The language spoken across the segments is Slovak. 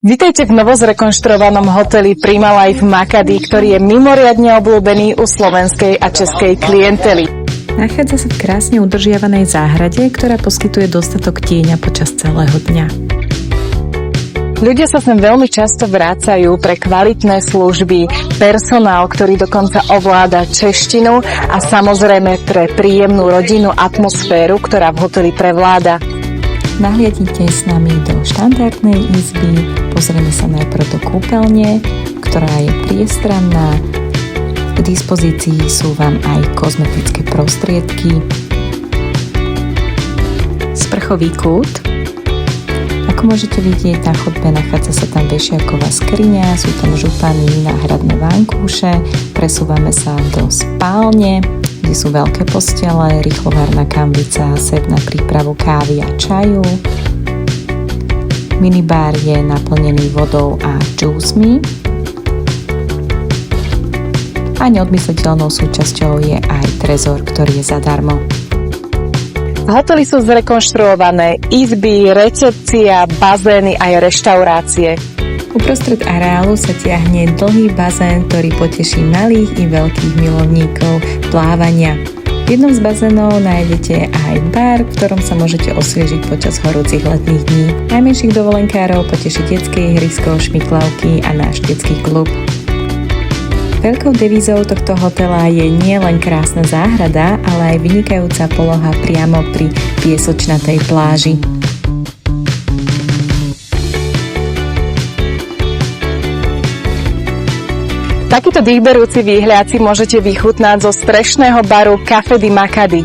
Vítajte v novozrekonštruovanom hoteli Prima Life Makady, ktorý je mimoriadne obľúbený u slovenskej a českej klientely. Nachádza sa v krásne udržiavanej záhrade, ktorá poskytuje dostatok tieňa počas celého dňa. Ľudia sa sem veľmi často vracajú pre kvalitné služby, personál, ktorý dokonca ovláda češtinu a samozrejme pre príjemnú rodinnú atmosféru, ktorá v hoteli prevláda. Nahliadnite s nami do štandardnej izby, pozrieme sa najprv do kúpeľne, ktorá je priestranná. K dispozícii sú vám aj kozmetické prostriedky. Sprchový kút. Ako môžete vidieť, na chodbe nachádza sa tam vešiaková skriňa, sú tam župany, náhradné vankúše, presúvame sa do spálne, kde sú veľké postele, rýchlovárna kambica, set na prípravu kávy a čaju. Minibar je naplnený vodou a džúsmi. A neodmysliteľnou súčasťou je aj trezor, ktorý je zadarmo. V hoteli sú zrekonštruované izby, recepcia, bazény aj reštaurácie. Uprostred areálu sa tiahne dlhý bazén, ktorý poteší malých i veľkých milovníkov plávania. V jednom z bazénov nájdete aj bar, v ktorom sa môžete osviežiť počas horúcich letných dní. Najmenších dovolenkárov poteší detské ihrisko, šmiklavky a náš detský klub. Veľkou devízou tohto hotela je nielen krásna záhrada, ale aj vynikajúca poloha priamo pri piesočnatej pláži. Takýto dýchberúci výhľad si môžete vychutnať zo strešného baru Café di Makady.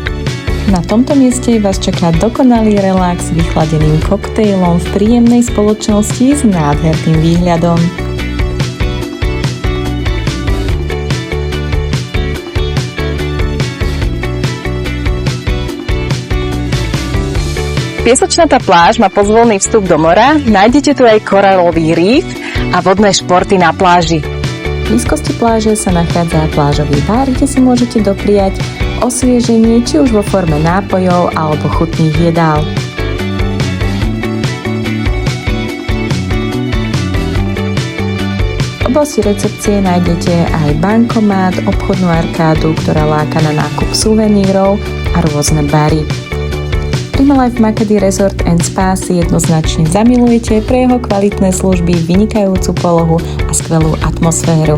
Na tomto mieste vás čaká dokonalý relax s vychladeným koktejlom v príjemnej spoločnosti s nádherným výhľadom. Piesočnatá pláž má pozvolný vstup do mora, nájdete tu aj koralový reef a vodné športy na pláži. V blízkosti pláže sa nachádza plážový bar, kde si môžete dopriať osvieženie či už vo forme nápojov alebo chutných jedál. V oblasti recepcie nájdete aj bankomat, obchodnú arkádu, ktorá láka na nákup suvenírov a rôzne bary. Prima Life Makady Resort & Spa si jednoznačne zamilujete pre jeho kvalitné služby, vynikajúcu polohu a skvelú atmosféru.